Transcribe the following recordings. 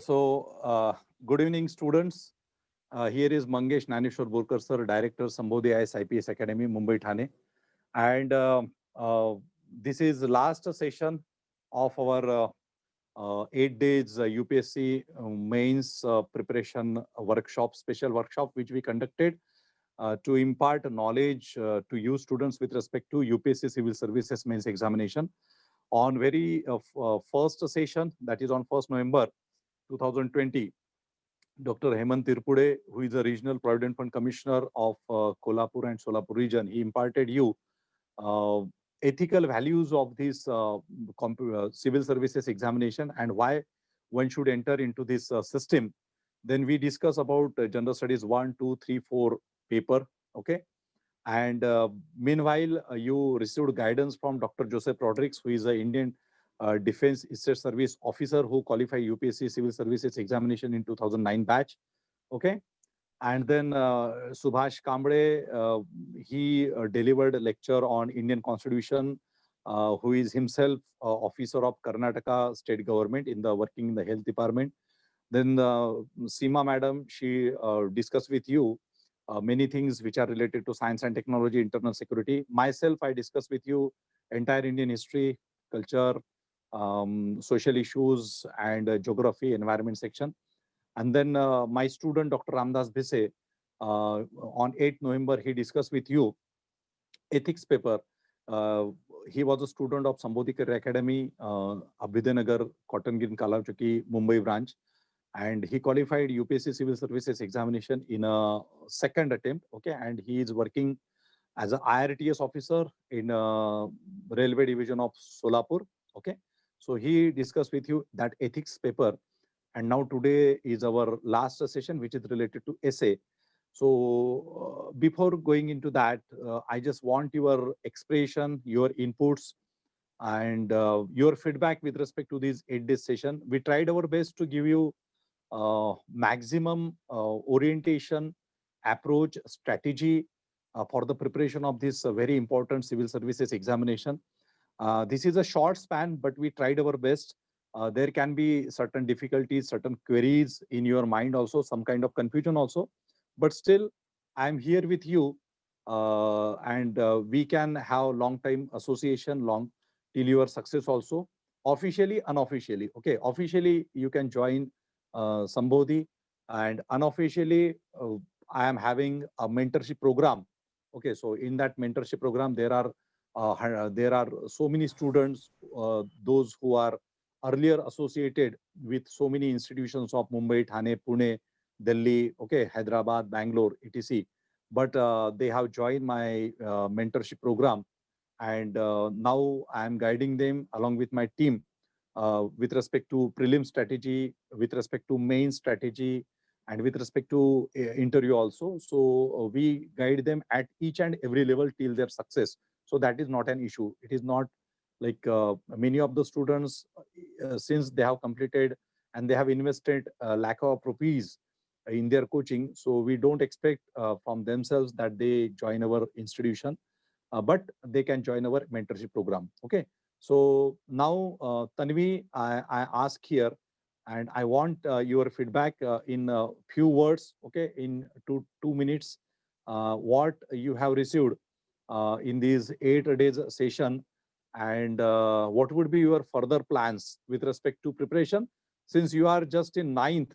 Good evening, students. Here is Mangesh Naneshwar Borkar, sir, Director, Sambodhi IS IPS Academy, Mumbai, Thane. And this is the last session of our 8 days UPSC mains preparation workshop, special workshop, which we conducted to impart knowledge to you students with respect to UPSC Civil Services mains examination. On very first session, that is on 1st November 2020, Dr. Hemant Tirpude, who is the Regional Provident Fund Commissioner of Kolhapur and Solapur region, he imparted you uh, ethical values of this civil services examination and why one should enter into this system. Then we discuss about General Studies 1, 2, 3, 4 paper. Okay. And meanwhile, you received guidance from Dr. Joseph Rodriguez, who is an Indian Defense State Service officer who qualified UPSC Civil Services examination in 2009 batch. Okay. And then Subhash Kamble, he delivered a lecture on Indian Constitution, who is himself officer of Karnataka state government in the working in the health department. Then Seema madam, she discussed with you many things which are related to science and technology, internal security. Myself, I discussed with you entire Indian history, culture, social issues, and geography, environment section. And then my student, Dr. Ramdas Bhise, on 8th November, he discussed with you ethics paper. Uh, he was a student of Sambodhi Career Academy, Abhidenagar, Cotton Green, Kalachaki, Mumbai branch. And he qualified UPSC Civil Services examination in a second attempt. Okay. And he is working as an IRTS officer in railway division of Solapur. Okay. So he discussed with you that ethics paper. And now today is our last session, which is related to essay. So before going into that, I just want your expression, your inputs, and your feedback with respect to this 8 day session. We tried our best to give you maximum orientation, approach, strategy for the preparation of this very important civil services examination. This is a short span, but we tried our best. There can be certain difficulties, certain queries in your mind also, some kind of confusion also. But still, I'm here with you, and we can have long time association, long till your success also. Officially, unofficially. Okay, officially you can join Sambodhi, and unofficially, I am having a mentorship program. Okay, so in that mentorship program, there are so many students, those who are earlier associated with so many institutions of Mumbai, Thane, Pune, Delhi, okay, Hyderabad, Bangalore, etc. But they have joined my mentorship program, and now I am guiding them along with my team with respect to prelim strategy, with respect to main strategy, and with respect to interview also. So we guide them at each and every level till their success. So that is not an issue. It is not like many of the students, since they have completed and they have invested lakh of rupees in their coaching. So we don't expect from themselves that they join our institution, but they can join our mentorship program. Okay. So now, Tanvi, I ask here, and I want your feedback in a few words, okay, in 2 minutes, what you have received in these 8 days session, and what would be your further plans with respect to preparation, since you are just in ninth,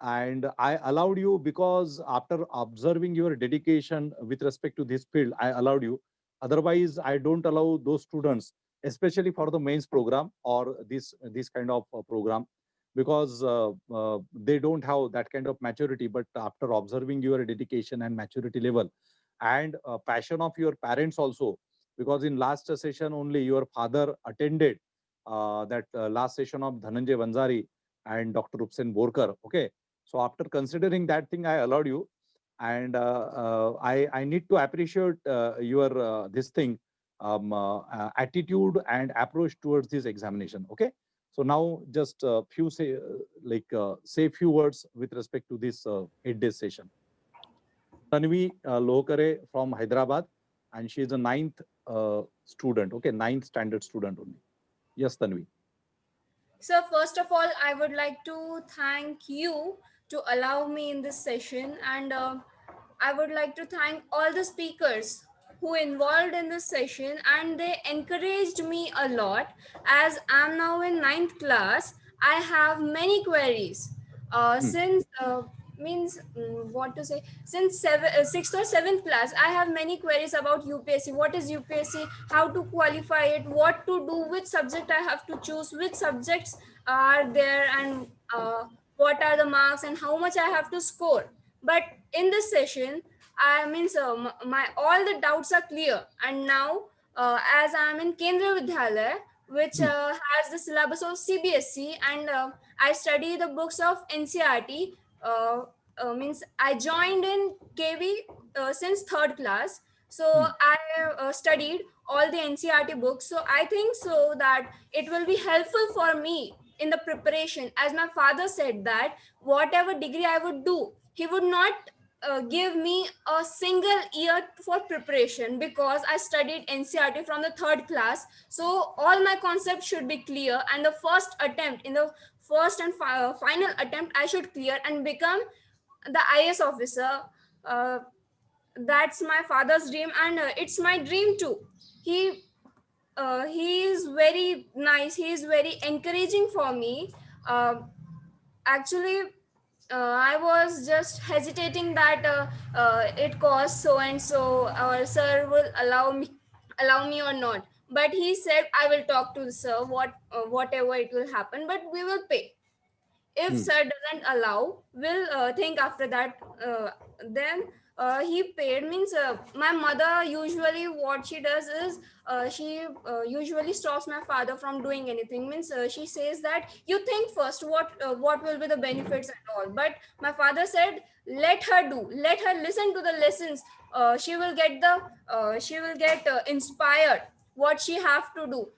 and I allowed you because after observing your dedication with respect to this field, I allowed you. Otherwise, I don't allow those students, especially for the mains program or this kind of program, because they don't have that kind of maturity. But after observing your dedication and maturity level and passion of your parents also, because in last session only your father attended that last session of Dhananjay Vanzari and Dr. Upsen Borkar. Okay. So after considering that thing, I allowed you, and I need to appreciate your this thing, attitude and approach towards this examination. Okay. So now just few say few words with respect to this 8 day session. Tanvi Lohkare from Hyderabad, and she is a ninth student. Okay, ninth standard student only. Yes, Tanvi. So first of all, I would like to thank you to allow me in this session, and I would like to thank all the speakers who involved in this session, and they encouraged me a lot. As I'm now in ninth class, I have many queries. Hmm, Since means what to say, since sixth or seventh class, I have many queries about UPSC. What is UPSC? How to qualify it? What to do? Which subject I have to choose? Which subjects are there? And what are the marks? And how much I have to score? But in this session, I means my all the doubts are clear. And now, as I'm in Kendra Vidyalaya, which hmm, has the syllabus of CBSE, and I study the books of NCRT. Uh, means I joined in KV since third class, so hmm, I studied all the NCRT books. So I think so that it will be helpful for me in the preparation. As my father said that whatever degree I would do, he would not give me a single year for preparation, because I studied NCRT from the third class. So all my concepts should be clear, and the first attempt, in the first and final attempt, I should clear and become the IS officer. Uh, that's my father's dream, and it's my dream too. He is very nice. He is very encouraging for me. Actually, I was just hesitating that it costs so and so. Our sir will allow me or not. But he said I will talk to the sir. Whatever it will happen, but we will pay. If hmm, sir doesn't allow, we'll think after that. Then he paid, means my mother usually what she does is she usually stops my father from doing anything. Means she says that you think first what will be the benefits and all. But my father said, let her listen to the lessons. She will get inspired what she have to do.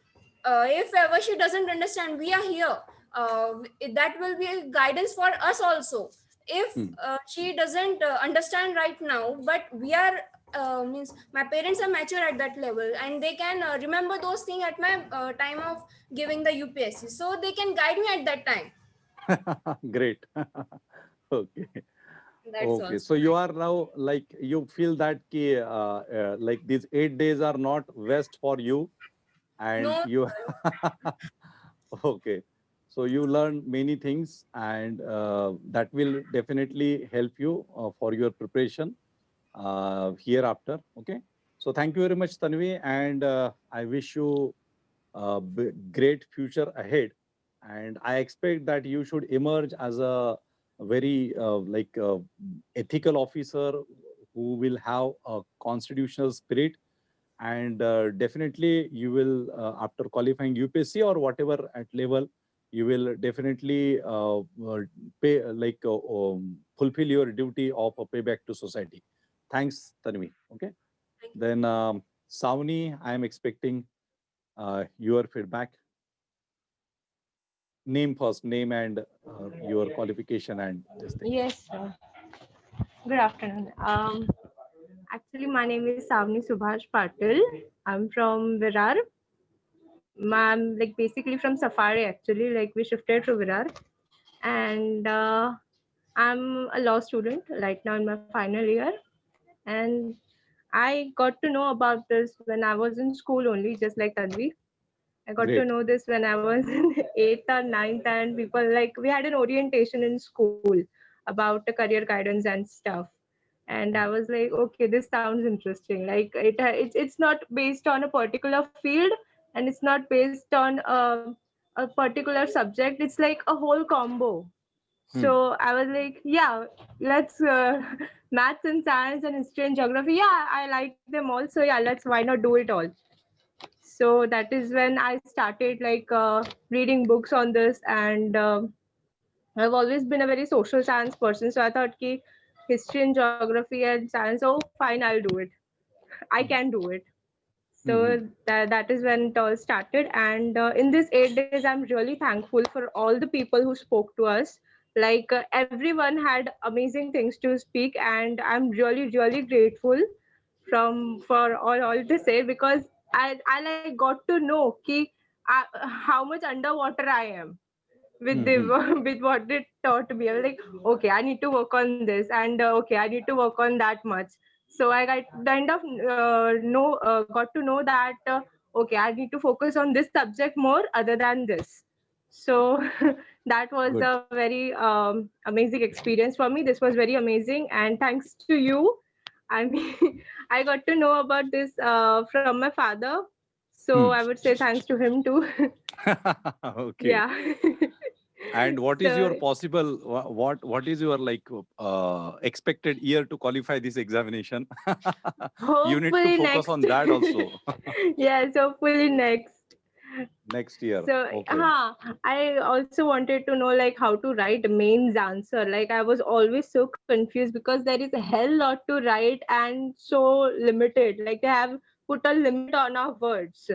If ever she doesn't understand, we are here. That will be a guidance for us also. If hmm. she doesn't understand right now, but we are means my parents are mature at that level, and they can remember those things at my time of giving the UPSC, so they can guide me at that time. Great. Okay. That's Okay. also So you are now like you feel that like these 8 days are not waste for you, and no. you okay. So you learn many things, and that will definitely help you for your preparation hereafter. Okay. So thank you very much, Tanvi, and I wish you a great future ahead. And I expect that you should emerge as a very ethical officer who will have a constitutional spirit, and definitely you will after qualifying UPSC or whatever at level, you will definitely pay fulfill your duty of a payback to society. Thanks, Tanvi. Okay. Thank you. Then Savni, I am expecting your feedback. Name first, name and your qualification and this thing. Yes, sir. Good afternoon. Actually, my name is Savni Subhash Patil. I'm from Virar. I'm like basically from Safari. Actually, like we shifted to Virar, and I'm a law student right now in my final year. And I got to know about this when I was in school only, just like Tanvi. I got to Great. know this when I was in eighth or ninth, and people like we had an orientation in school about the career guidance and stuff. And I was like, okay, this sounds interesting. Like it's not based on a particular field, and it's not based on a particular subject. It's like a whole combo. Hmm. So I was like, yeah, let's maths and science and history and geography. Yeah, I like them all. So yeah, let's why not do it all? So that is when I started like reading books on this, and I've always been a very social science person. So I thought, ki history and geography and science, oh fine, I'll do it. I can do it. Hmm. So that is when it all started. And in these 8 days, I'm really thankful for all the people who spoke to us. Like everyone had amazing things to speak, and I'm really, really grateful for all to say, because I like got to know ki, how much underwater I am. with the with what they taught me. I was like, okay, I need to work on this, and okay, I need to work on that much. So I got to know that okay, I need to focus on this subject more other than this. So that was Good. a very amazing experience for me. This was very amazing, and thanks to you, I mean, I got to know about this from my father. So Hmm. I would say thanks to him too. Okay. Yeah. And what is So your possible what is your like expected year to qualify this examination? You need to hopefully focus next. on that also. Yes, hopefully next. Next year. So Okay. I also wanted to know like how to write mains answer. Like I was always so confused because there is a hell lot to write and so limited. Like they have put a limit on our words.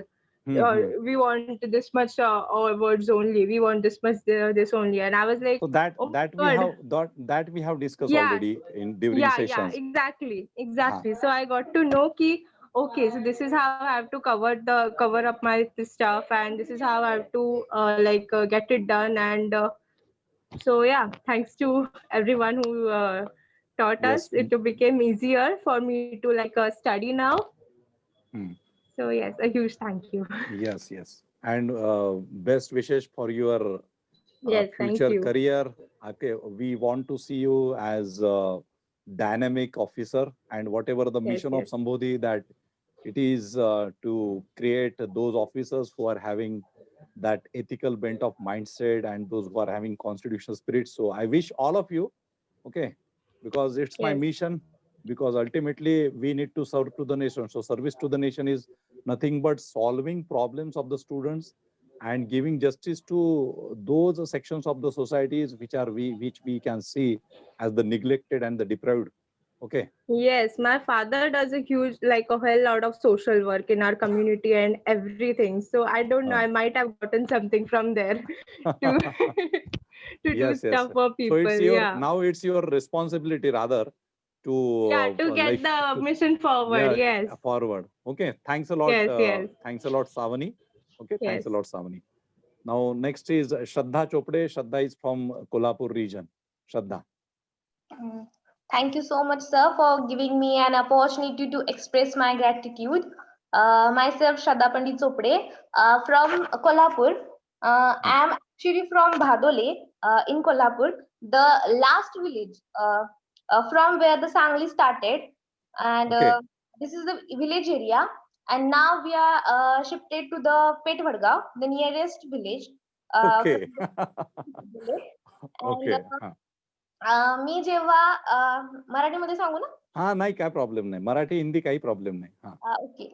Hmm. We want this much or words only. We want this much this only. And I was like, So that oh that my we god. have that we have discussed Yeah, already in during yeah, sessions. exactly. So I got to know ki okay, so this is how I have to cover up my this stuff, and this is how I have to get it done. And so yeah, thanks to everyone who taught us, Yes. it became easier for me to study now. Hmm. So yes, a huge thank you. Yes, yes. And best wishes for your Yes, thank future you. career. Okay, we want to see you as a dynamic officer, and whatever the Yes, mission of yes. Sambodhi, that it is to create those officers who are having that ethical bent of mindset and those who are having constitutional spirit. So I wish all of you, okay, because it's my Yes. mission, because ultimately we need to serve to the nation. So service to the nation is nothing but solving problems of the students and giving justice to those sections of the societies which we can see as the neglected and the deprived. Okay. Yes, my father does a huge, like a hell lot of social work in our community and everything. So I don't know, I might have gotten something from there to to do Yes, yes. stuff for So people. Yeah, it's your responsibility rather to yeah, to get the mission forward. yeah, Yes, forward. Okay. Thanks a lot. yes, Thanks a lot, Savani. Okay. Thanks yes. a lot, Savani. Now, next is Shraddha Chopde. Shraddha is from Kolhapur region. Shraddha. Mm. Thank you so much, sir, for giving me an opportunity to express my gratitude. Myself, Shraddha Pandit Chopde, from Kolhapur. I am actually from Bhadole in Kolhapur, the last village from where the Sangli started. And Okay. this is the village area. And now we are shifted to the Petvadgaon, the nearest village. Okay. From the village. And Okay. हा. मी जेव्हा मराठीमध्ये सांगू ना? हा, नाही काय problem नाही. मराठी हिंदी काही प्रॉब्लेम नाही. हा. ओके.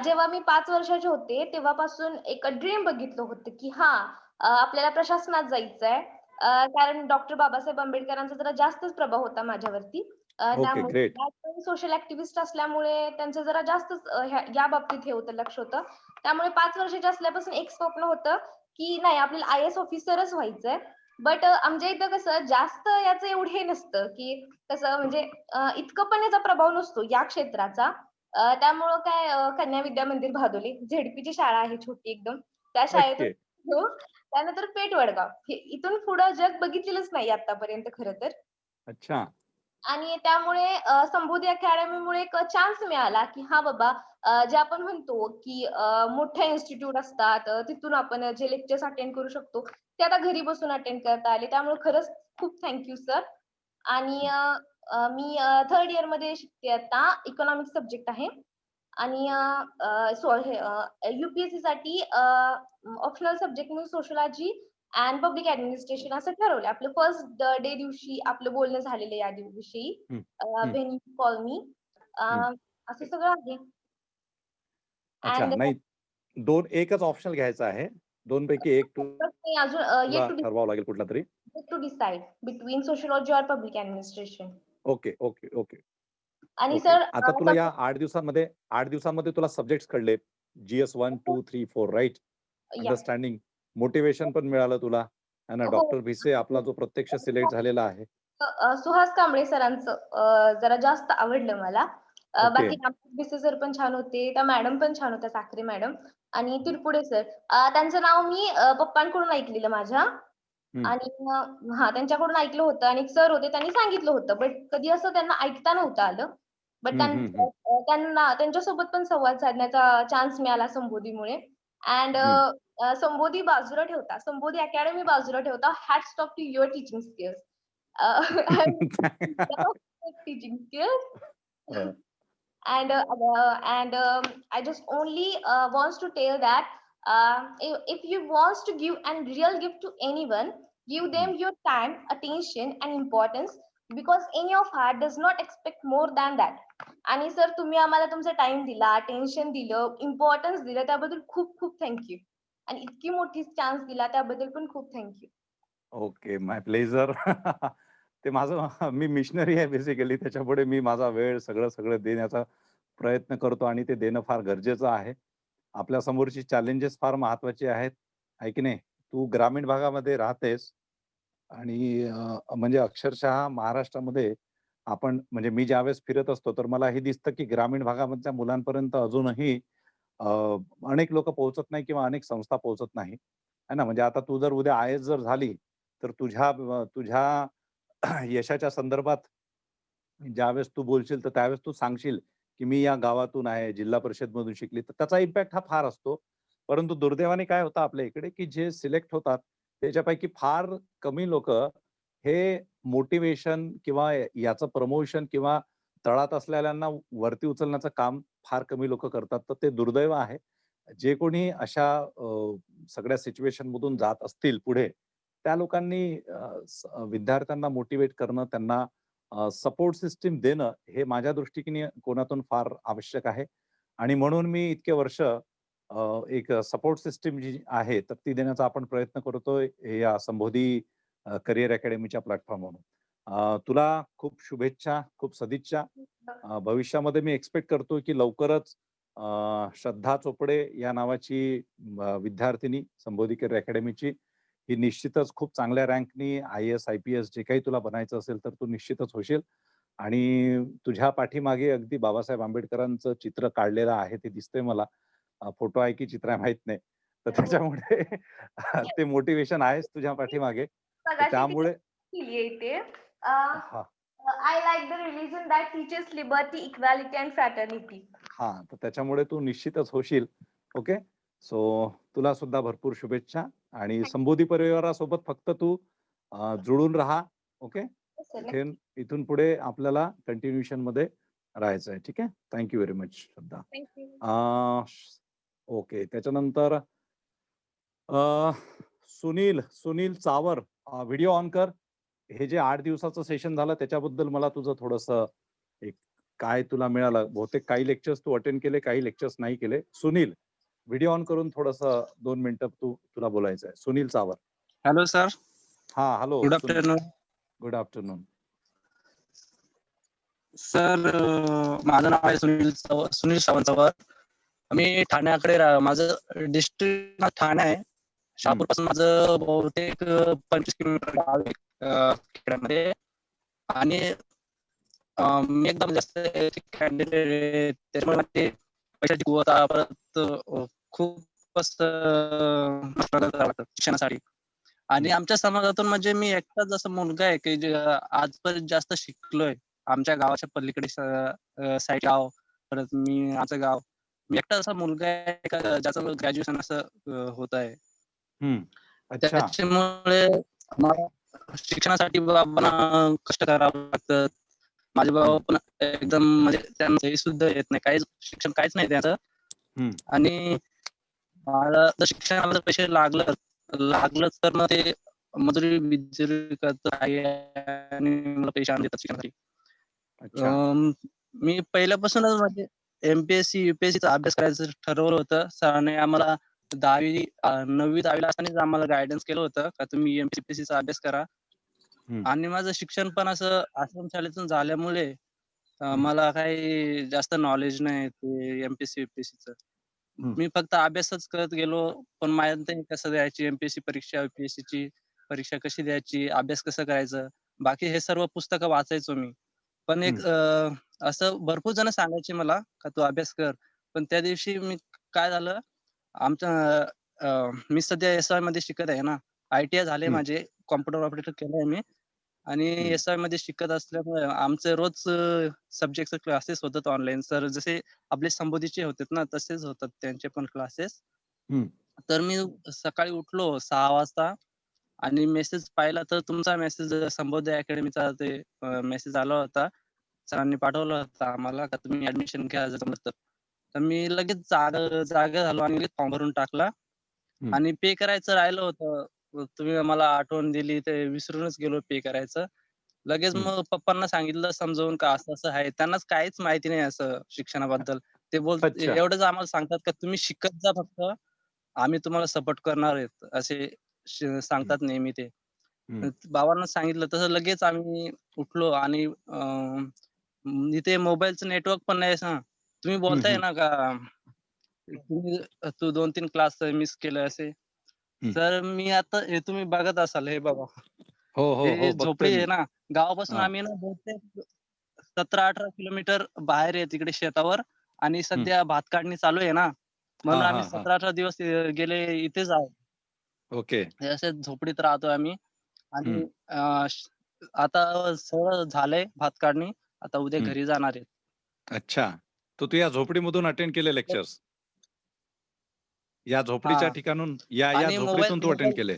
जेव्हा मी 5 वर्षाचे होते तेव्हापासून एक ड्रीम बघितलं होतं, की आपल्याला प्रशासनात जायचंय. कारण डॉक्टर बाबासाहेब आंबेडकरांचा जरा जास्तच प्रभाव होता माझ्यावरती. Okay, great. त्यामुळे सोशल ऍक्टिव्हिस्ट असल्यामुळे त्यांचं जरा जास्तच या बाबतीत हे होतं, लक्ष होतं. त्यामुळे 5 वर्षाचे असल्यापासून एक स्वप्न होतं, की नाही आपल्याला आय-ए-एस ऑफिसरच व्हायचंय. बट आमच्या इथं कसं जास्त याचं एवढं हे नसतं, की कसं म्हणजे इतकं पण याचा प्रभाव नसतो या क्षेत्राचा. त्यामुळं काय कन्या विद्या मंदिर भादोली झेडपीची शाळा आहे छोटी एकदम. त्या शाळेतून ओके. हो. त्यानंतर पेठ वडगाव. इथून पुढं जग बघितलेलंच नाही आतापर्यंत खरं तर. अच्छा. आणि त्यामुळे संबोधी अकॅडमीमुळे एक चान्स मिळाला, की बाबा जे आपण म्हणतो, की मोठे इन्स्टिट्यूट असतात, तिथून आपण जे लेक्चर्स अटेंड करू शकतो, ते आता घरी बसून अटेंड करता आले. त्यामुळे खरंच खूप थँक यू सर. आणि मी 3rd इयरमध्ये शिकते आता. इकॉनॉमिक्स सब्जेक्ट आहे. आणि UPSC साठी ऑप्शनल सब्जेक्ट म्हणून सोशिओलॉजी अँड पब्लिक ऍडमिनिस्ट्रेशन असं ठरवलं. आपलं फर्स्ट डे दिवशी आपलं बोलणं झालेलं या विषयी. व्हेन यू कॉल मी असं सगळं आहे. अच्छा. अँड नाही, एकच ऑप्शनल घ्यायचा आहे. 2 पैकी एक अजून तुला येट ठरवावं लागेल कुठला तरी. टू डिसाइड बिटवीन सोशिओलॉजी और public administration. Okay, okay, okay. आणि ओके. सर आता तुला या 8 दिवसांमध्ये तुला सब्जेक्ट्स कळले. GS 1, 2, 3, 4 right? अंडरस्टँडिंग, मोटिवेशन पण मिळालं तुला. आणि डॉक्टर भिसे आपला जो प्रत्यक्ष सिलेक्ट झालेला आहे. सुहास कांबळे सरांचं जरा जास्त आवडलं मला. बाकी भिसे सर पण छान होते. त्या मॅडम पण छान होत्या, साखरे मॅडम आणि तिरपुडे सर. त्यांचं नाव मी पप्पांकडून ऐकलेलं माझ्या. हम्म. आणि हा त्यांच्याकडून ऐकलं होतं आणि एक सर होते त्यांनी सांगितलं होतं, बट कधी असं त्यांना ऐकता नव्हतं आलं. बट त्यांना त्यांच्यासोबत पण संवाद साधण्याचा चान्स मिळाला संबोधीमुळे. अँड संबोधी बाजूला ठेवता, संबोधी अकॅडमी बाजूला ठेवता, hats off to your teaching skills. Teaching skills. And I just only wants to tell that if you wants to give and real gift to anyone, give them your time, attention, and importance, because in your heart does not expect more than that. आणि sir तुम्ही आम्हाला तुमचा time दिला, attention दिलं, importance दिलं, त्याबद्दल खूप खूप थँक्यू. आणि इतकी मोठी चान्स दिला त्याबद्दल पण खूप थँक्यू. Okay, my pleasure. ते माझं मी मिशनरी आहे बेसिकली, त्याच्यापुढे मी माझा वेळ सगळं देण्याचा प्रयत्न करतो आणि ते देणं फार गरजेचं आहे. आपल्या समोरची चॅलेंजेस फार महत्वाची आहेत, आहे की नाही? तू ग्रामीण भागामध्ये राहतेस आणि म्हणजे अक्षरशः महाराष्ट्रामध्ये आपण म्हणजे मी ज्यावेळेस फिरत असतो, तर मला हे दिसतं की ग्रामीण भागामधल्या मुलांपर्यंत अजूनही अ, अनेक लोकं पोहोचत नाही किंवा अनेक संस्था पोहोचत नाही. आहे ना? म्हणजे आता तू जर उद्या आय-एस जर झाली, तर तुझ्या यशाच्या संदर्भात ज्यावेळेस तू बोलशील, तर त्यावेळेस तू सांगशील, की मी या गावातून आहे, जिल्हा परिषदमधून शिकली. तर त्याचा इम्पॅक्ट हा फार असतो. परंतु दुर्दैवाने काय होतं आपल्या इकडे, की जे सिलेक्ट होतात, त्याच्यापैकी फार कमी लोकं हे मोटिव्हेशन किंवा याचं प्रमोशन किंवा तळात असलेल्यांना वरती उचलण्याचं काम फार कमी लोकं करतात. तर ते दुर्दैव आहे. जे कोणी अशा सगळ्या सिच्युएशनमधून जात असतील पुढे, त्या लोकांनी विद्यार्थ्यांना मोटिव्हेट करणं, त्यांना सपोर्ट सिस्टम देणं, हे माझ्या दृष्टीने कोनातून फार आवश्यक आहे. आणि म्हणून मी इतके वर्ष एक सपोर्ट सिस्टम जी आहे, तर ती देण्याचा आपण प्रयत्न करतोय या संबोधी करियर अकॅडमीच्या प्लॅटफॉर्मवरून. तुला खूप शुभेच्छा, खूप सदिच्छा. भविष्यामध्ये मी एक्स्पेक्ट करतोय, की लवकरच श्रद्धा चोपडे या नावाची विद्यार्थिनी संबोधी करियर अकॅडमीची, ही निश्चितच खूप चांगल्या रँकनी आय-ए-एस, आय-पी-एस जे काही तुला बनायचं असेल, तर तू निश्चितच होशील. आणि तुझ्या पाठीमागे अगदी बाबासाहेब आंबेडकरांचं चित्र काढलेलं आहे, ते दिसतंय मला. फोटो आहे की चित्र आहे माहीत नाही. तर त्याच्यामुळे ते मोटिव्हेशन आहेच तुझ्या पाठीमागे. तर त्यामुळे इथे हां. I like the religion that teachers liberty, equality and fraternity. हां, तर त्याच्यामुळे तू निश्चितच होशील. ओके. सो तुला सुद्धा भरपूर शुभेच्छा आणि संबोधी परिवारासोबत फक्त तू जुळून राहा. ओके. इथून पुढे आपल्याला कंटिन्यूएशनमध्ये राहायचं आहे. ठीक आहे. Thank you very much Shraddha. Okay. त्याच्यानंतर सुनील चावर, व्हिडिओ ऑन कर. हे जे 8 दिवसाचं सेशन झालं त्याच्याबद्दल मला तुझं थोडंसं एक काय तुला मिळालं? बहुतेक काही लेक्चर्स तू अटेंड केले, काही लेक्चर्स नाही केले. सुनील, व्हिडिओ ऑन करून थोडंसं 2 मिनिटं तुला बोलायचं आहे. सुनील चावर. Hello sir. हां, hello. Good afternoon. Good afternoon. Sir माझं नाव आहे सुनील श्रावण चव्हाण. मी ठाण्याकडे माझं डिस्ट्रिक्ट ठाणे आहे. शहापूर पासून माझं बहुतेक 25 किलोमीटर गाव आहे खेड्यामध्ये. आणि मी एकदम जास्त कॅन्डिडेट, त्याच्यामुळे माझे पैशाची कुवत परत खूपच स्ट्रगल करावं लागतं शिक्षणासाठी. आणि आमच्या समाजातून म्हणजे मी एकटाच असा मुलगा आहे की आजपर्यंत जास्त शिकलोय. आमच्या गावाच्या पलीकडे साईड गाव, परत आमचं गाव. मी एकटा असा मुलगा आहे ज्याचं ग्रॅज्युएशन असं होत आहे. अच्छा. त्याच्यामुळे मला शिक्षणासाठी बाबांना कष्ट करावं लागतं. माझे बाबा पण एकदम म्हणजे त्यांना हे सुद्धा येत नाही, काहीच शिक्षण काहीच नाही त्याचं. आणि मला जर शिक्षणाला पैसे लागलं तर मग ते मजुरी बिजुरी करत आहे आणि मला पैसे आणून देतात शिक्षणासाठी. मी पहिल्यापासूनच म्हणजे एमपीएससी युपीएससीचा अभ्यास करायचं ठरवलं होतं. सरांनी आम्हाला 9वी-10वीला असतानाच आम्हाला गायडन्स केलं होतं का तुम्ही एमपीएससीचा अभ्यास करा. आणि माझं शिक्षण पण असं आश्रम शाळेतून झाल्यामुळे मला काही जास्त नॉलेज नाही ते एमपीएससी युपीएससीचं. मी फक्त अभ्यासच करत गेलो, पण माहित नाही कसं द्यायची एमपीएससी परीक्षा, युपीएससीची परीक्षा कशी द्यायची, अभ्यास कसं करायचं. बाकी हे सर्व पुस्तकं वाचायचो मी. पण एक असं भरपूर जण सांगायचे मला का तू अभ्यास कर. पण त्या दिवशी काय झालं, मी सध्या एस वाय मध्ये शिकत आहे ना. ITI झाले माझे कॉम्प्युटर ऑपरेटर केलंय मी आणि हम्म. SI मध्ये शिकत असल्यामुळे आमचे रोज सब्जेक्टचे क्लासेस होतात ऑनलाईन. सर जसे आपले संबोधीचे होतात ना तसेच होतात त्यांचे पण क्लासेस. हम्म. तर मी सकाळी उठलो 6 वाजता आणि मेसेज पाहिला तर तुमचा मेसेज संबोधी अकॅडमीचा ते मेसेज आला होता. सरांनी पाठवला होता आम्हाला का तुम्ही ऍडमिशन घ्या जर जमलं तर. तर मी लगेच जागा झालो आणि लगेच फॉर्म भरून टाकला हम्म. आणि पे करायचं राहिलं होतं. तुम्ही मला आठवण दिली ते विसरूनच गेलो पे करायचं. लगेच हम्म. मग पप्पांना सांगितलं समजावून का असं-असं आहे. त्यांनाच काहीच माहिती नाही असं शिक्षणाबद्दल. ते अच्छा. एवढंच आम्हाला सांगतात का तुम्ही शिकत जा फक्त. आम्ही तुम्हाला सपोर्ट करणार आहेत. असे हम्म. सांगतात नेहमी ते. हम्म. बाबांना सांगितलं तसं लगेच आम्ही उठलो आणि इथे मोबाईलचं नेटवर्क पण नाही ना. तुम्ही हम्म. बोलताय हम्म. ना का तू 2-3 क्लास मिस केले असे. हम्म. तर मी आता हे तुम्ही बघत असाल हे बघा. हो हो हे हो, बघतोय झोपडी आहे मी. ना, गावापासून हा. आम्ही ना बहुतेक 17-18 किलोमीटर बाहेर आहे तिकडे शेतावर आणि हम्म. सध्या भात काढणी चालू आहे ना, हा म्हणून हा आम्ही हा. 17-18 दिवस गेले इथेच आहोत. ओके. हे असेच झोपडीत राहतोय आम्ही आणि हम्म. आता सगळं झालंय भात काढणी. आता उद्या हम्म. घरी जाणार आहे. अच्छा. तू या झोपडीमधून अटेंड केले लेक्चर्स? या झोपडीच्या हां. ठिकाणून या आणि झोपडीतून तू अटेंड मोबाईल केले?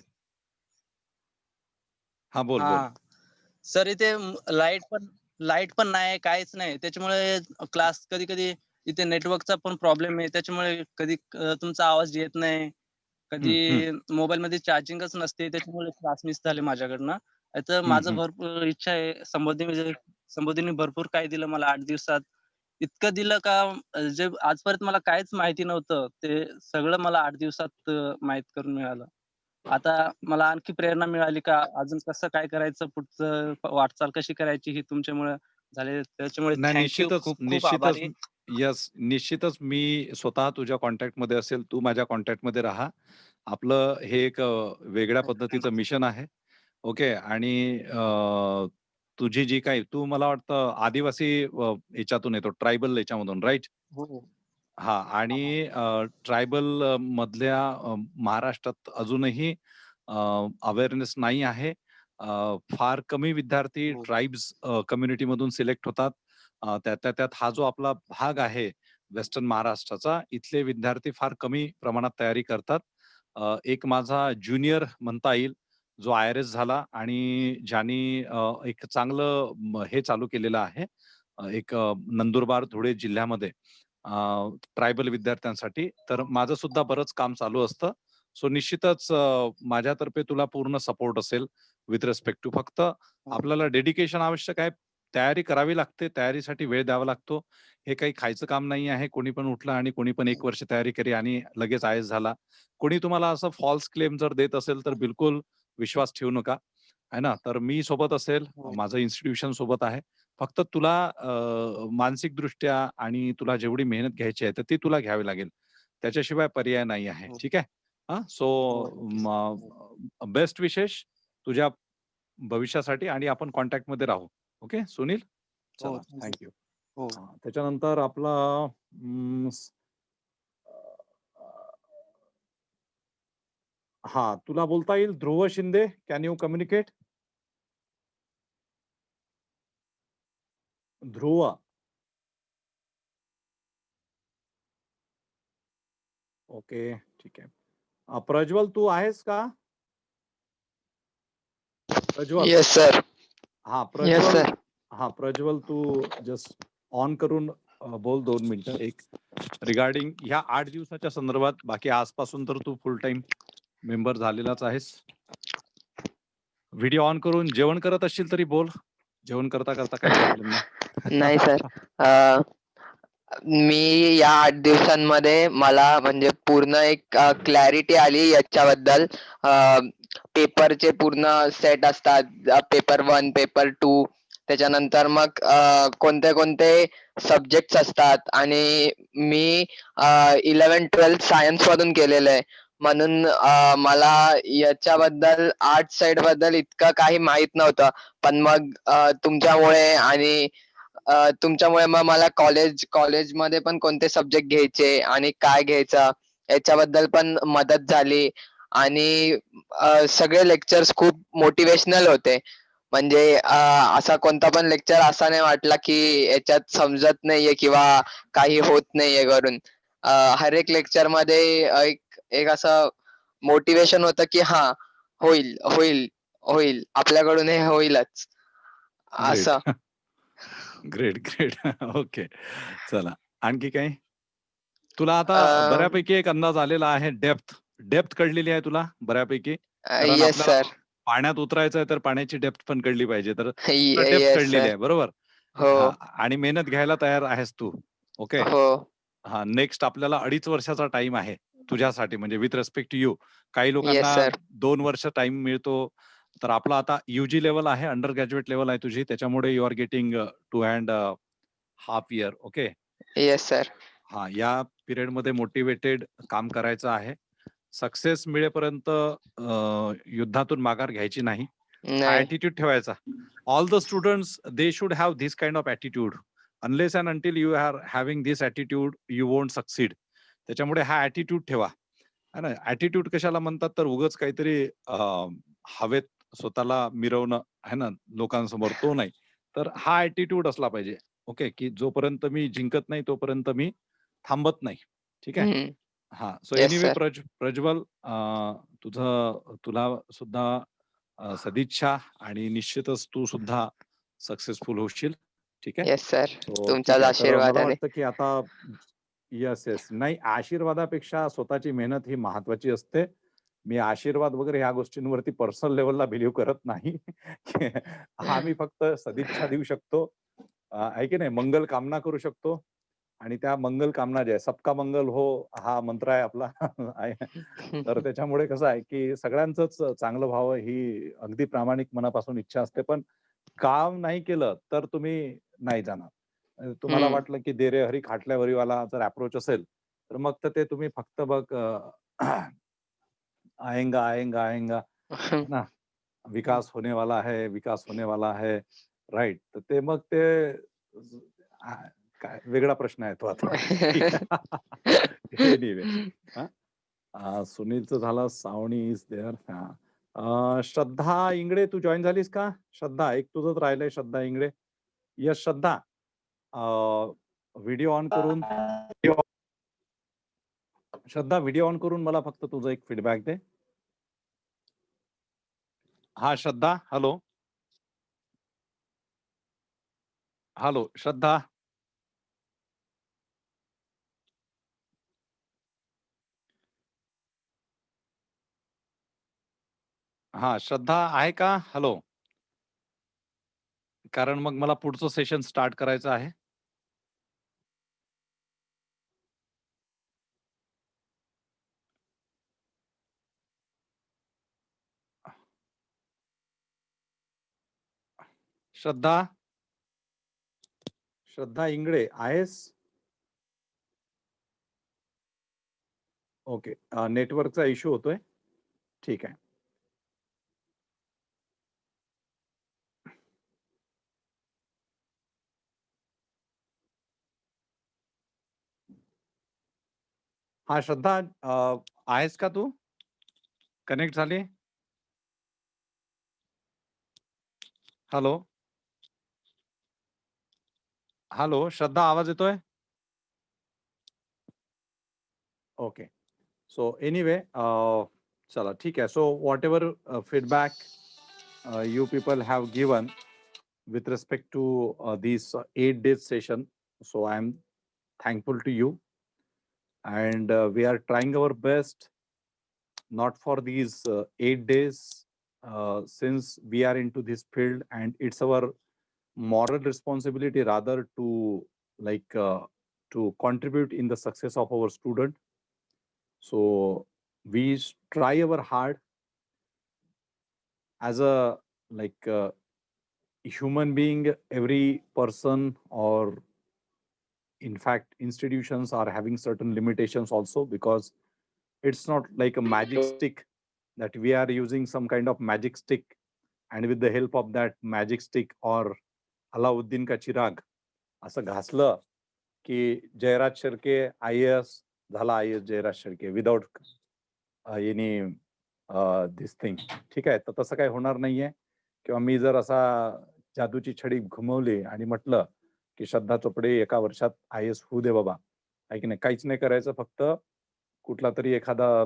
हा, बोल बोल. हां. सर इथे लाईट पण नाही, काहीच नाही. त्याच्यामुळे क्लास कधी-कधी इथे नेटवर्कचा पण प्रॉब्लेम आहे. त्याच्यामुळे कधी तुमचा आवाज येत नाही. हम्म. हम्म. कधी मोबाईलमध्ये चार्जिंगच नसते. त्याच्यामुळे क्लास मिस झाले माझ्याकडनं. नाहीतर हम्म. माझं हम्म. भरपूर इच्छा आहे. संबोधीने भरपूर काही दिलं मला 8 दिवसात. इतकं दिलं का जे आजपर्यंत मला काहीच माहिती नव्हतं. ते सगळं मला 8 दिवसात माहीत करून मिळालं. आता मला आणखी प्रेरणा मिळाली का अजून कसं काय करायचं, पुढचं वाटचाल कशी करायची ही तुमच्यामुळे झाले. त्याच्यामुळे नाही, निश्चितच, खूप खूप निश्चितच. आभारी. येस, निश्चितच मी स्वतः तुझ्या कॉन्टॅक्टमध्ये असेल, तू माझ्या कॉन्टॅक्टमध्ये राहा. आपलं हे एक वेगळ्या हो, पद्धतीचं थँक मिशन आहे. ओके. आणि तुझी जी काही तू मला वाटतं आदिवासी ह्याच्यातून येतो, ट्रायबल याच्यामधून, राइट? हो, हो. हां. आणि हां, ट्रायबल मधल्या महाराष्ट्रात अजूनही अवेअरनेस नाही आहे. फार कमी विद्यार्थी हो. ट्राइब्स कम्युनिटीमधून सिलेक्ट होतात. त्यातल्या त्यात हा जो आपला भाग आहे वेस्टर्न महाराष्ट्राचा, इथले विद्यार्थी फार कमी प्रमाणात तयारी करतात. एक माझा ज्युनियर म्हणता येईल, जो IRS झाला आणि ज्यानी एक चांगलं हे चालू केलेलं आहे. एक नंदुरबार, धुळे जिल्ह्यामध्ये ट्रायबल विद्यार्थ्यांसाठी. तर माझं सुद्धा बरंच काम चालू असतं. सो निश्चितच माझ्यातर्फे तुला पूर्ण सपोर्ट असेल विथ रिस्पेक्ट टू. फक्त हो, आपल्याला डेडिकेशन आवश्यक आहे. तयारी करावी लागते. तयारीसाठी वेळ द्यावा लागतो. हे काही खायचं काम नाही आहे. कोणी पण उठलं आणि कोणी पण 1 वर्ष तयारी केली आणि लगेच IAS झाला. कोणी तुम्हाला असं फॉल्स क्लेम जर देत असेल तर हो, बिलकुल विश्वास ठेवू नका. आहे ना? तर मी सोबत असेल. हो, माझं इन्स्टिट्यूशन सोबत आहे. फक्त तुला मानसिकदृष्ट्या आणि तुला जेवढी मेहनत घ्यायची आहे, तर ती तुला घ्यावी लागेल. त्याच्याशिवाय पर्याय नाही आहे. हो, ठीक आहे? हां. सो हो. नक्कीच. हो, बेस्ट विशेष तुझ्या भविष्यासाठी आणि आपण कॉन्टॅक्टमध्ये राहू. ओके, सुनील? हो. चला, थँक यू. Thank you. हो. त्याच्यानंतर आपला अं, स- हां, तुला बोलता येईल Dhruv Shinde. Can you communicate? Dhruv. Okay, ठीक आहे. प्रज्वल तू आहेस का? प्रज्वल. Yes sir. हां, येस प्रज्वल. सर. हां, प्रज्वल तू जस्ट ऑन करून बोल 2 मिनिटं. एक रिगार्डिंग ह्या 8 दिवसाच्या संदर्भात. बाकी आजपासून तर तू फुल टाईम मेंबर झालेलाच आहेस. व्हिडिओ ऑन करून जेवण करत असशील तरी बोल. जेवण करता करता काही प्रॉब्लेम नाही. नाही सर. मी या 8 दिवसांमध्ये मला म्हणजे पूर्ण एक क्लॅरिटी आली याच्याबद्दल. पेपरचे पूर्ण सेट असतात. पेपर 1, पेपर 2 त्याच्यानंतर मग कोणते कोणते सब्जेक्ट्स असतात आणि मी 11th-12th सायन्स मधून केलेलं आहे. म्हणून मला याच्याबद्दल आर्ट साइड बद्दल इतकं काही माहित नव्हतं. पण मग तुमच्यामुळे आणि तुमच्यामुळे मग मला कॉलेजमध्ये पण कोणते सब्जेक्ट घ्यायचे आणि काय घ्यायचं याच्याबद्दल पण मदत झाली आणि सगळे लेक्चर्स खूप मोटिवेशनल होते. म्हणजे असा कोणता पण लेक्चर असा नाही वाटला की याच्यात समजत नाहीये किंवा काही होत नाहीये करून. हर एक लेक्चर मध्ये एक असं मोटिवेशन होतं की हां, होईल, होईल, होईल. आपल्याकडून हे होईलच. ग्रेट. असं. Great, great. ओके. चला. आणखी काही? तुला आता अ, बऱ्यापैकी एक अंदाज आलेला आहे. डेप्थ कळलेली आहे तुला बऱ्यापैकी? कारण येस आपल्याला सर. पाण्यात उतरायचं आहे, तर पाण्याची डेप्थ पण कळली पाहिजे. तर तुला डेप्थ येस कळलेली सर. आहे, बरोबर? हो, हां. आणि मेहनत घ्यायला तयार आहेस तू. ओके. हो. हां, नेक्स्ट आपल्याला 2.5 वर्षाचा टाईम आहे तुझ्यासाठी, म्हणजे विथ रिस्पेक्ट टू यू. काही येस लोकांना सर. 2 वर्ष टाईम मिळतो. तर आपला आता यूजी लेव्हल आहे, अंडर ग्रॅज्युएट लेव्हल आहे तुझी. त्याच्यामुळे you are getting 2 and half year. Okay. Yes sir. हां, या पिरियडमध्ये मोटिव्हेटेड काम करायचं आहे. सक्सेस मिळेपर्यंत युद्धातून माघार घ्यायची नाही. हा नाही. ॲटिट्यूड ठेवायचा. All the students they should have this kind of attitude. Unless and until you are having this attitude you won't succeed. त्याच्यामुळे हा ॲटिट्यूड ठेवा. आहे ना. ॲटिट्यूड कशाला म्हणतात, तर उगाच काहीतरी हवेत स्वतःला मिरवणं आहे ना लोकांसमोर, तो नाही. तर हा ॲटिट्यूड असला पाहिजे. ओके, की जोपर्यंत मी जिंकत नाही तोपर्यंत मी थांबत नाही. ठीक आहे. हं. हां. So yes anyway sir. Prajwal, तुला सुद्धा सदिच्छा आणि निश्चितच तू सुद्धा सक्सेसफुल होशील. ठीक आहे. Yes sir. सो तुमच्याच ठीक आहे. तर मला आशीर्वादाने. वाटतं की आता येस, येस. नाही, आशीर्वादापेक्षा स्वतःची मेहनत ही महत्वाची असते. मी आशीर्वाद वगैरे ह्या गोष्टींवरती पर्सनल लेव्हलला बिलीव्ह करत नाही. आम्ही फक्त सदिच्छा देऊ शकतो. आहे की नाही? मंगल कामना करू शकतो. आणि त्या मंगल कामना ज्या आहे, सबका मंगल हो हा मंत्र आहे आपला. आहे. तर त्याच्यामुळे कसं आहे, की सगळ्यांचंच चांगलं व्हावं ही अगदी प्रामाणिक मनापासून इच्छा असते. पण काम नाही केलं तर तुम्ही नाही जाणार. तुम्हाला हं. वाटलं, की "दे रे हरी खाटल्यावरी" वाला जर अप्रोच असेल, तर मग तर ते तुम्ही फक्त बघ आएंगा, आएंगा, आएंगा, है ना? विकास होने वाला है, विकास होने वाला है. राइट. तर ते मग ते आ, काय वेगळा प्रश्न आहे तो आता. ठीक आहे. एनिवे. हां. सुनीलचं झालं, सावनी इज देअर. हां. श्रद्धा इंगळे तू जॉइन झालीस का? श्रद्धा, एक तुझंच राहिलंय, Shraddha Ingale. Yes Shraddha. Uh, video on करून श्रद्धा व्हिडिओ ऑन करून मला फक्त तुझा एक फीडबॅक दे. हां, श्रद्धा. हॅलो. हॅलो, श्रद्धा. हां, श्रद्धा आहे का? हॅलो. कारण मग मला पुढचं सेशन स्टार्ट करायचं आहे. श्रद्धा, श्रद्धा इंगळे आहेस? ओके. नेटवर्कचा इश्यू होतोय. ठीक आहे. हां, श्रद्धा, आहेस का तू? कनेक्ट झाली? हॅलो. हॅलो, श्रद्धा आवाज येतोय? ओके. सो एनिवे, चला ठीक आहे. So whatever feedback you people have given with respect to this 8 days session. So I am thankful to you, and we are trying our best, not for these 8 days, since we are into this field, and it's our moral responsibility rather to like to contribute in the success of our student. So we try our hard as a like human being. Every person, or in fact institutions, are having certain limitations also, because it's not like a magic stick that we are using some kind of magic stick, and with the help of that magic stick or Alauddin का चिराग असं घासलं की Jayraj Shirke IAS झाला, IAS Jayraj Shirke, without any this thing. ठीक आहे, तर तसं काही होणार नाहीये. किंवा मी जर असा जादूची छडी घुमवली आणि म्हटलं की श्रद्धा चोपडे एका वर्षात IAS होऊ दे बाबा, आहे की नाही, काहीच नाही करायचं, फक्त कुठला तरी एखादा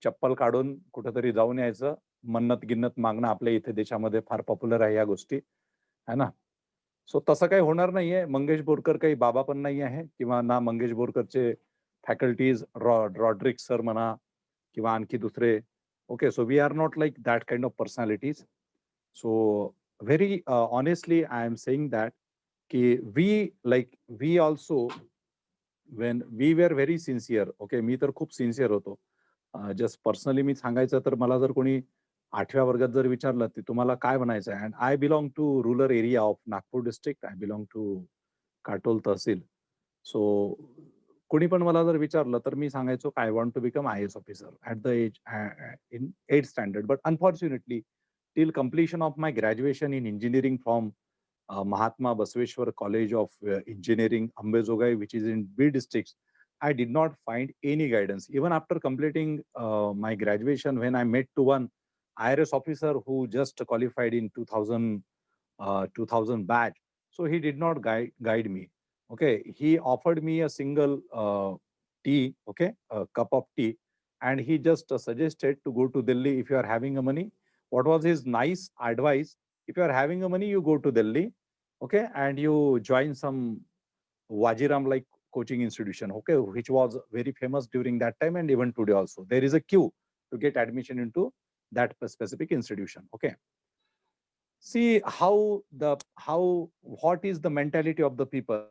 चप्पल काढून कुठेतरी जाऊन यायचं, मन्नत गिन्नत मागणं आपल्या इथे देशामध्ये फार पॉप्युलर आहे या गोष्टी, है ना. सो तसं काही होणार नाहीये. मंगेश बोरकर काही बाबा पण नाही आहे किंवा ना मंगेश बोरकरचे फॅकल्टीज रॉड्रिक सर म्हणा किंवा आणखी दुसरे. Okay, so we are not like that kind of personalities. So very honestly I am saying that की we also when we were very sincere. Okay, मी तर खूप सिन्सिअर होतो. जस्ट पर्सनली मी सांगायचं तर मला जर कोणी 8व्या वर्गात जर विचारलं की तुम्हाला काय बनायचं आहे, and I belong to rural area of Nagpur district, I belong to Katol tehsil. So कोणी पण मला जर विचारलं तर मी सांगायचो I want to become IAS officer at the age in 8th standard. But unfortunately till completion of my graduation in engineering from Mahatma Basveshwar College of Engineering, Ambezogai, which is in B districts, I did not find any guidance. Even after completing my graduation, when I met to one IRS officer who just qualified in 2000 batch, so he did not guide me. Okay, he offered me a single tea, okay, a cup of tea, and he just suggested to go to Delhi if you are having a money. What was his nice advice? If you are having a money, you go to Delhi, okay, and you join some Wajiram like coaching institution, okay, which was very famous during that time and even today also. There is a queue to get admission into that specific institution. Okay. See what is the mentality of the people.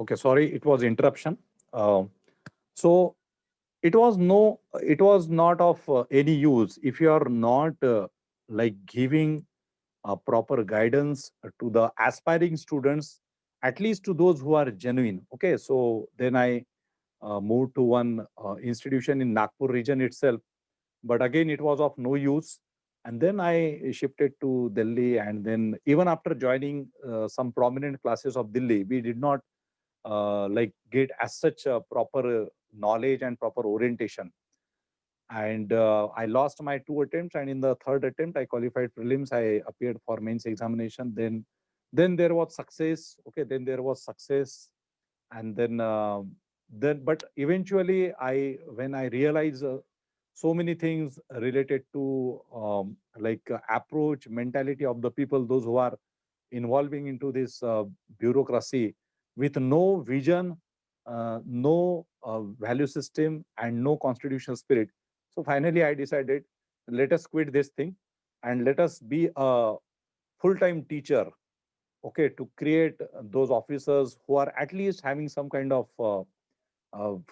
Okay, sorry, it was interruption. So it was not of any use if you are not like giving proper guidance to the aspiring students, at least to those who are genuine. Okay, so then I moved to one institution in Nagpur region itself, but again it was of no use. And then I shifted to Delhi, and then even after joining some prominent classes of Delhi, we did not like get as such a proper knowledge and proper orientation. And I lost my 2 attempts, and in the third attempt I qualified prelims. I appeared for mains examination. Then there was success. Okay, then there was success, and then but eventually when I realized so many things related to approach mentality of the people, those who are involving into this bureaucracy with no vision, no value system, and no constitutional spirit. So finally, I decided, let us quit this thing and let us be a full-time teacher, okay, to create those officers who are at least having some kind of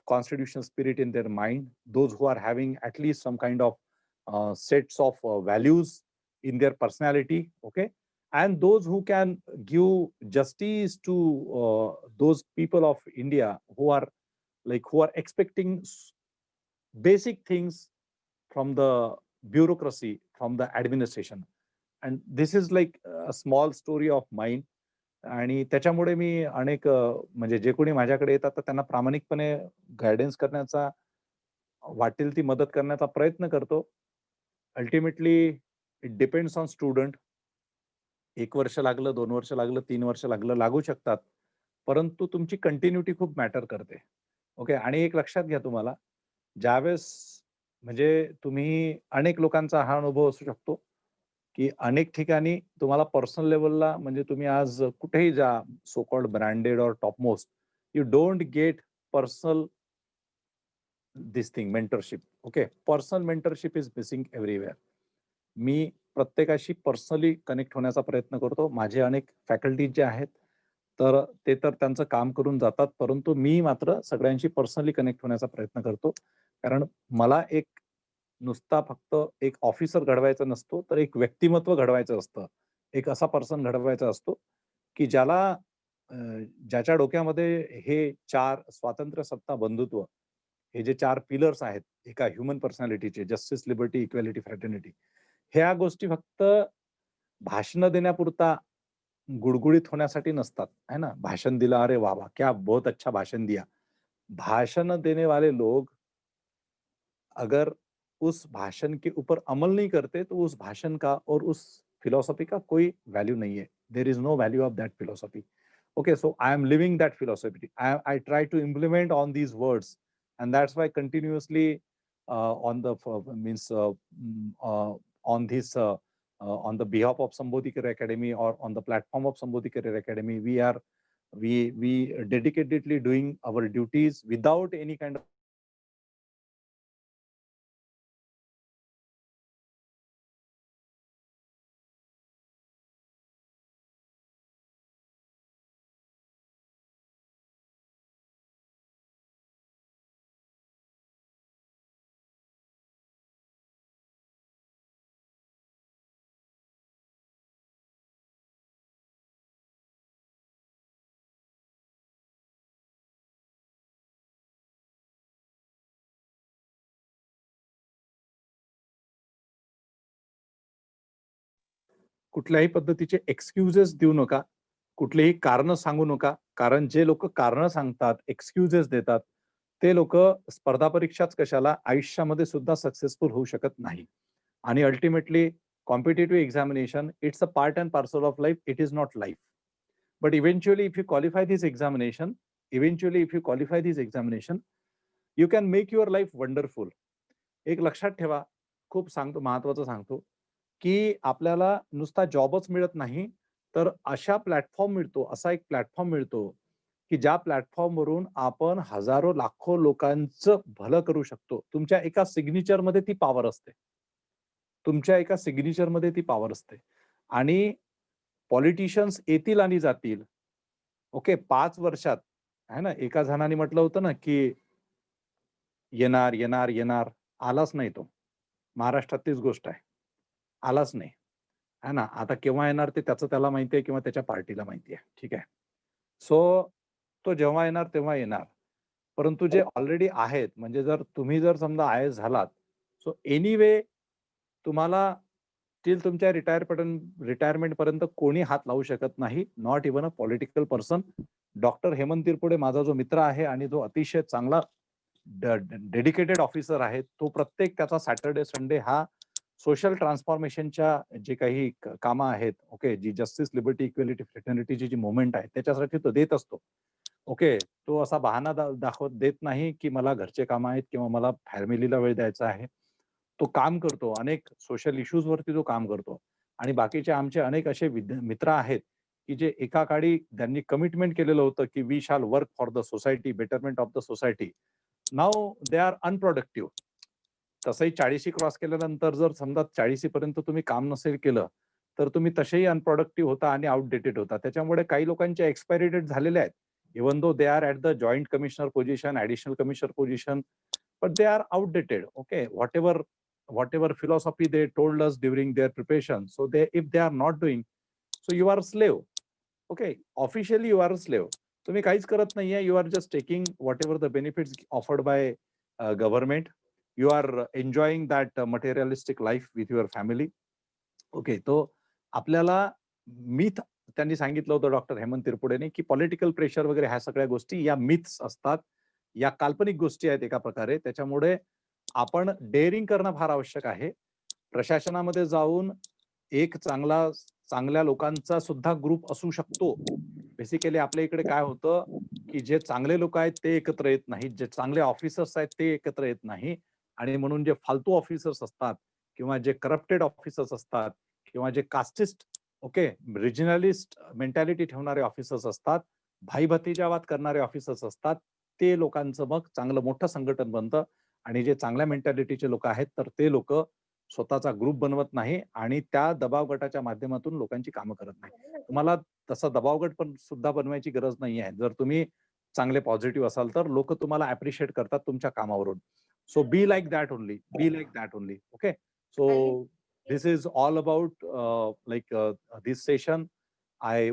constitutional spirit in their mind, those who are having at least some kind of sets of values in their personality, okay, and those who can give justice to those people of India who are expecting basic things from the bureaucracy, from the administration. And this is like a small story of mine. आणि त्याच्यामुळे मी अनेक म्हणजे जे कोणी माझ्याकडे येतात तर त्यांना प्रामाणिकपणे गायडन्स करण्याचा, वाटेल ती मदत करण्याचा प्रयत्न करतो. Ultimately it depends on student. 1 वर्ष लागलं, 2 वर्ष लागलं, 3 वर्ष लागलं, लागू शकतात. परंतु तुमची कंटिन्युटी खूप मॅटर करते. ओके, आणि एक लक्षात घ्या तुम्हाला, ज्यावेळेस म्हणजे तुम्ही अनेक लोकांचा हा अनुभव असू शकतो की अनेक ठिकाणी तुम्हाला पर्सनल लेवलला म्हणजे तुम्ही आज कुठेही जा, सो कॉल्ड ब्रँडेड और top most, you don't get personal this thing mentorship. Okay, personal mentorship is missing everywhere. मी प्रत्येकाशी पर्सनली कनेक्ट होण्याचा प्रयत्न करतो. माझे अनेक फॅकल्टीज जे आहेत, तर ते तर त्यांचं काम करून जातात, परंतु मी मात्र सगळ्यांशी पर्सनली कनेक्ट होण्याचा प्रयत्न करतो. कारण मला एक नुसता फक्त एक ऑफिसर घडवायचा नसतो, तर एक व्यक्तिमत्व घडवायचं असतं. एक असा पर्सन घडवायचा असतो, की ज्याला अ, ज्याच्या डोक्यामध्ये हे 4 स्वातंत्र्य, सत्ता, बंधुत्व हे जे 4 पिलर्स आहेत एका ह्युमन पर्सनॅलिटीचे, जस्टिस, लिबर्टी, इक्वॅलिटी, फ्रॅटर्निटी, ह्या गोष्टी फक्त भाषण देण्यापुरता गुळगुळीत होण्यासाठी नसतात, है ना? भाषण दिलं, अरे वाह! वाह! क्या बहुत अच्छा भाषण दिया. भाषण देने वाले लोग अगर उस भाषण के ऊपर अमल नहीं करते, तो उस भाषण का और उस फिलॉसफी का कोई वैल्यू नहीं है. There is no value of that philosophy. Okay, so I am living that philosophy. I try to implement on these words, and that's why continuously on the means on this on the behalf of Sambodhi Career Academy or on the platform of Sambodhi Career Academy, we dedicatedly doing our duties without any kind of कुठल्याही पद्धतीचे excuses देऊ नका. कुठलेही कारण सांगू नका. कारण जे लोक कारण सांगतात, एक्सक्युजेस देतात, ते लोक स्पर्धा परीक्षाच कशाला आयुष्यामध्ये सुद्धा सक्सेसफुल होऊ शकत नाही. आणि ultimately competitive examination it's a part and parcel of life. It is not life. But eventually if you qualify this examination, you can make your life wonderful. एक लक्षात ठेवा, खूप सांगतो, महत्वाचं सांगतो, की आपल्याला नुसता जॉबच मिळत नाही, तर असा एक प्लॅटफॉर्म मिळतो, की ज्या प्लॅटफॉर्मवरून आपण हजारो, लाखो लोकांचं भलं करू शकतो. तुमच्या एका सिग्नेचरमध्ये ती पॉवर असते. आणि पॉलिटिशियन्स येतील आणि जातील. ओके, 5 वर्षात आहे ना, एका जणाने म्हटलं होतं ना, की येणार, येणार, येणार. आलाच नाही तो. महाराष्ट्रात तीच गोष्ट आहे. आलाच नाही. आहे ना. आता केव्हा येणार ते त्याचं त्याला माहिती आहे किंवा त्याच्या पार्टीला माहिती आहे. ठीक आहे. सो तो जेव्हा येणार तेव्हा येणार. परंतु जे ऑलरेडी आहेत, म्हणजे तुम्ही जर समजा आय-ए-एस झालात, सो एनीवे तुम्हाला टिल तुमच्या रिटायरमेंट पर्यंत कोणी हात लावू शकत नाही. Not even a political person. Doctor Hemant Tirpude माझा जो मित्र आहे आणि जो अतिशय चांगला डेडिकेटेड ऑफिसर आहे, तो प्रत्येक त्याचा सॅटर्डे, संडे हा सोशल ट्रान्सफॉर्मेशनच्या जे काही कामं आहेत, ओके, जी जस्टिस, लिबर्टी, इक्वॅलिटी, फ्रेटर्निटीची जी मुव्हमेंट आहे, त्याच्यासाठी तो देत असतो. ओके, तो असा बहाणा दाखवत देत नाही, की मला घरचे कामं आहेत किंवा मला फॅमिलीला वेळ द्यायचा आहे. तो काम करतो. अनेक सोशल इश्यूज वरती तो काम करतो. आणि बाकीचे आमचे अनेक असे मित्र आहेत, की जे एका काळी त्यांनी कमिटमेंट केलेलं होतं, की we shall work for the society, betterment of the society. Now they are unproductive. तसंही 40शी क्रॉस केल्यानंतर जर समजा 40शी पर्यंत तुम्ही काम नसेल केलं, तर तुम्ही तसेही अनप्रोडक्टिव्ह होता आणि आउटडेटेड होता. त्याच्यामुळे काही लोकांचे एक्सपायरी डेट झालेले आहेत. Even though they are at the joint commissioner position, additional commissioner position, but they are outdated. Okay, whatever philosophy they told us during their preparation, so if they are not doing, so you are a slave. Okay, officially you are a slave. तुम्ही काहीच करत नाहीये. You are just taking whatever the benefits offered by government. You are enjoying that materialistic life with your family. Okay, तो आपल्याला myth त्यांनी सांगितलं होतं doctor Hemant तिरपुडेने, की पॉलिटिकल प्रेशर वगैरे ह्या सगळ्या गोष्टी या मिथ्स असतात. या काल्पनिक गोष्टी आहेत एका प्रकारे. त्याच्यामुळे आपण डेअरिंग करणं फार आवश्यक आहे. प्रशासनामध्ये जाऊन एक चांगल्या लोकांचा सुद्धा ग्रुप असू शकतो. बेसिकली आपल्या इकडे काय होतं, की जे चांगले लोक आहेत ते एकत्र येत नाहीत, जे चांगले ऑफिसर्स आहेत ते एकत्र येत नाही आणि म्हणून जे फालतू ऑफिसर्स असतात किंवा जे करप्टेड ऑफिसर्स असतात किंवा जे कास्टिस्ट ओके रिजनलिस्ट मेंटॅलिटी ठेवणारे ऑफिसर्स असतात, भाई भतीजावाद करणारे ऑफिसर्स असतात, ते लोकांचं मग चांगलं मोठं संघटन बनतं आणि जे चांगल्या मेंटॅलिटीचे लोक आहेत तर ते लोक स्वतःचा ग्रुप बनवत नाही आणि त्या दबाव गटाच्या माध्यमातून लोकांची कामं करत नाही. तुम्हाला तसा दबाव गट पण सुद्धा बनवायची गरज नाही आहे. जर तुम्ही चांगले पॉझिटिव्ह असाल तर लोक तुम्हाला अप्रिशिएट करतात तुमच्या कामावरून. So be like that only, be like that only. Okay. So this is all about this session.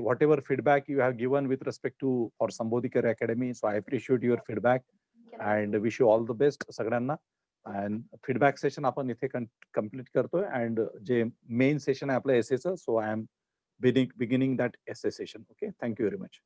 Whatever feedback you have given with respect to for Sambodhi Career Academy, so I appreciate your feedback and wish you all the best सगळ्यांना. And feedback session आपण इथे complete करतोय and J main session आहे आपलं essay चं, so I am beginning that essay session. Okay, thank you very much.